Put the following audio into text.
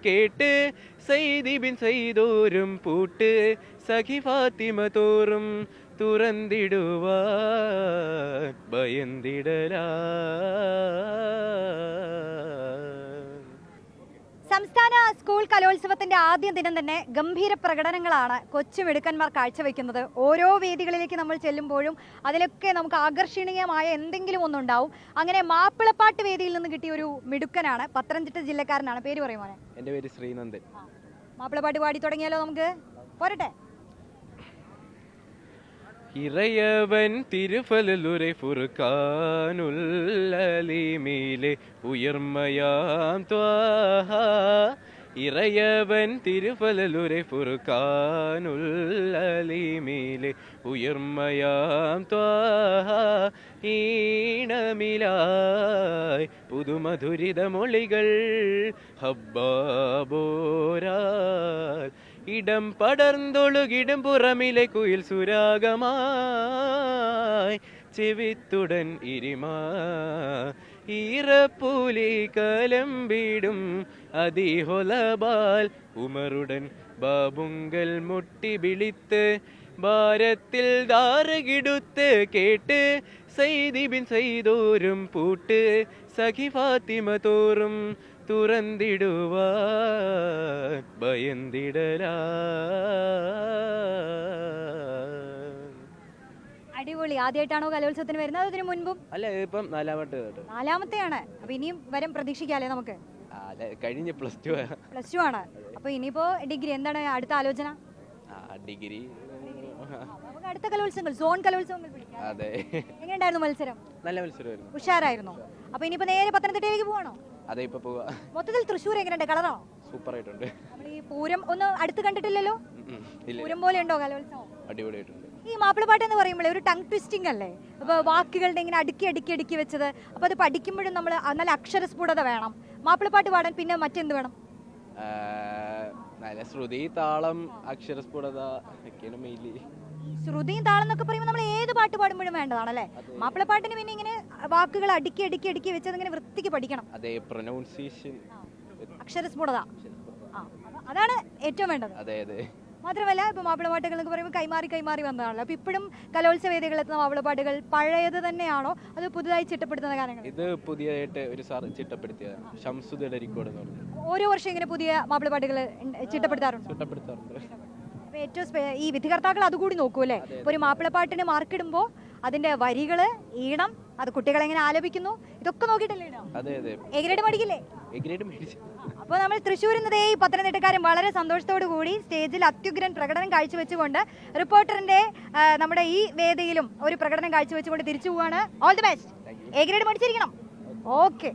கேட்டு செய்திபின் செய்தோறும் பூட்டு சகி ஃபாத்திம தோறும் துறந்திடுவார் பயந்திடலா. സംസ്ഥാന സ്കൂൾ കലോത്സവത്തിന്റെ ആദ്യ ദിനം തന്നെ ഗംഭീര പ്രകടനങ്ങളാണ് കൊച്ചു മിടുക്കന്മാർ കാഴ്ചവെക്കുന്നത്. ഓരോ വേദികളിലേക്ക് നമ്മൾ ചെല്ലുമ്പോഴും അതിലൊക്കെ നമുക്ക് ആകർഷണീയമായ എന്തെങ്കിലും ഒന്നുണ്ടാവും. അങ്ങനെ മാപ്പിളപ്പാട്ട് വേദിയിൽ നിന്ന് കിട്ടിയ ഒരു മിടുക്കനാണ്, പത്തനംതിട്ട ജില്ലക്കാരനാണ്. പേര് പറയുമോനെ? എൻ്റെ പേര് ശ്രീനന്ദൻ. മാപ്പിളപ്പാട്ട് പാടി തുടങ്ങിയാലോ? നമുക്ക് പോരട്ടെ. ഇറയവൻ തിരുഫലുരെ ഫുർഖാനുല്ലലീമിലെ ഉയർമയാം ത്വാഹ. ഇറയവൻ തിരുഫലുരെ ഫുർഖാനുല്ലലീമിലെ ഉയർമയാം ത്വാഹ. ഈണമിലായി പുതുമധുരിത മൊഴികൾ ഹബ്ബാബോരാൽ ഇടം പടർന്നൊഴുകിടും പുറമിലെ കുയിൽ സുരാഗമായി ചെവിത്തുടൻ ഇരിമാ ഈറപ്പൂലി കലമ്പിടും അതിഹൊലബാൽ ഉമറുടൻ ബാബുങ്കൽ മുട്ടി വിളിത്ത് ഭാരത്തിൽ ധാരകിടുത്ത് കേട്ട് സൈദിബിൻ ചെയ്തോറും പൂട്ട് സഖി ഫാത്തിമ തോറും തുറന്നിടുവാർ ഭയന്നിടലാ. അടിപൊളി. ആദ്യമായിട്ടാണോ കലോത്സവത്തിന് വരുന്നത്? അതിനു മുൻപും? അല്ല, ഇപ്പം നാലാമത്തെയാണ്. അപ്പൊ ഇനിയും വരും പ്രതീക്ഷിക്കാല്ലേ നമുക്ക്? കഴിഞ്ഞ പ്ലസ് ടു ആണ്. അപ്പൊ ഇനിയിപ്പോ ഡിഗ്രി എന്താണ് അടുത്ത ആലോചന? ഡിഗ്രി. അടുത്ത കലോത്സവങ്ങൾ, സോൺ കലോത്സവങ്ങൾ പിടിക്കാം. അതെ. എങ്ങനെയുണ്ടായിരുന്നു മത്സരം? നല്ല മത്സരമായിരുന്നു. ഉഷാറായിരുന്നു. അപ്പൊ ഇനിയിപ്പോ നേരെ പത്തനംതിട്ടയിലേക്ക് പോവാണോ? അതെ, ഇപ്പൊ പോവാ. മൊത്തത്തിൽ തൃശ്ശൂർ എങ്ങനെയുണ്ട്? കളറാണോ? സൂപ്പർ ആയിട്ടുണ്ട്. നമ്മൾ ഈ പൂരം ഒന്ന് അടുത്ത് കണ്ടിട്ടില്ലല്ലോ. പൂരം പോലെ ഉണ്ടോ കലോത്സവം? അടിപൊളിയായിട്ടുണ്ട്. ഈ മാപ്പിളപ്പാട്ട് എന്ന് പറയുമ്പോൾ ഒരു ടങ് ട്വിസ്റ്റിംഗ് അല്ലേ? അപ്പൊ വാക്കുകളുടെ ഇങ്ങനെ അടുക്കി അടുക്കി അടുക്കി വെച്ചത്. അപ്പൊ അത് പഠിക്കുമ്പോഴും നമ്മൾ നല്ല അക്ഷരസ്ഫുടത വേണം. മാപ്പിളപ്പാട്ട് പാടാൻ പിന്നെ മറ്റെന്ത് വേണം? നല്ല ശ്രുതി, താളം, അക്ഷരസ്ഫുടത ഒക്കെയാണ് മെയിൻലി. ശ്രുതിയും താളം എന്നൊക്കെ പറയുമ്പോൾ നമ്മൾ ഏത് പാട്ട് പാടുമ്പോഴും വേണ്ടതാണല്ലേ? മാപ്പിളപ്പാട്ടിന് പിന്നെ ഇങ്ങനെ വാക്കുകൾ അടുക്കി അടുക്കി അടുക്കി വെച്ചത് ഇങ്ങനെ വൃത്തിക്ക് പഠിക്കണം. അതെ, പ്രൊനൗൺസിയേഷൻ, അക്ഷരസ്ഫുടത, അതാണ് ഏറ്റവും വേണ്ടത്. അതെ അതെ. മാത്രമല്ല ഇപ്പൊ മാപ്പിളപ്പാട്ടുകൾ എന്നൊക്കെ പറയുമ്പോൾ കൈമാറി വന്നതാണല്ലോ. അപ്പൊ ഇപ്പോഴും കലോത്സവ വേദികളിൽ എത്തുന്ന മാപ്പിളപ്പാട്ടുകൾ പഴയത് തന്നെയാണോ അത് പുതുതായി ചിട്ടപ്പെടുത്തുന്ന കാര്യങ്ങൾ? ഇത് പുതിയതായിട്ട് ഒരു സാർ ചിട്ടപ്പെടുത്തിയതാണ്, ഷംസുദ്ദീന്റെ റെക്കോർഡ് എന്ന് പറഞ്ഞു. ഓരോ വർഷം ഇങ്ങനെ പുതിയ മാപ്പിളപ്പാട്ടുകൾ ചിട്ടപ്പെടുത്താറുണ്ട്. അപ്പൊ ഏറ്റവും ഈ വിധികർത്താക്കൾ അതുകൂടി നോക്കൂല്ലേ? ഇപ്പൊ ഒരു മാപ്പിളപ്പാട്ടിന് മാർക്കിടുമ്പോ അതിന്റെ വരികള്, ഈണം, അത് കുട്ടികൾ എങ്ങനെ ആലപിക്കുന്നു, ഇതൊക്കെ നോക്കിയിട്ടല്ലേ ഇടാം. എ ഗ്രേഡ് മേടിക്കില്ലേ? അപ്പൊ നമ്മൾ തൃശ്ശൂരിൽ നിന്ന് ഈ പത്തനംതിട്ടക്കാരൻ വളരെ സന്തോഷത്തോടു കൂടി സ്റ്റേജിൽ അത്യുഗ്രൻ പ്രകടനം കാഴ്ചവെച്ചുകൊണ്ട് റിപ്പോർട്ടറിന്റെ നമ്മുടെ ഈ വേദിയിലും ഒരു പ്രകടനം കാഴ്ചവെച്ചുകൊണ്ട് തിരിച്ചു പോവാണ്. All the best. A grade മേടിച്ചിരിക്കണം. ഓക്കെ.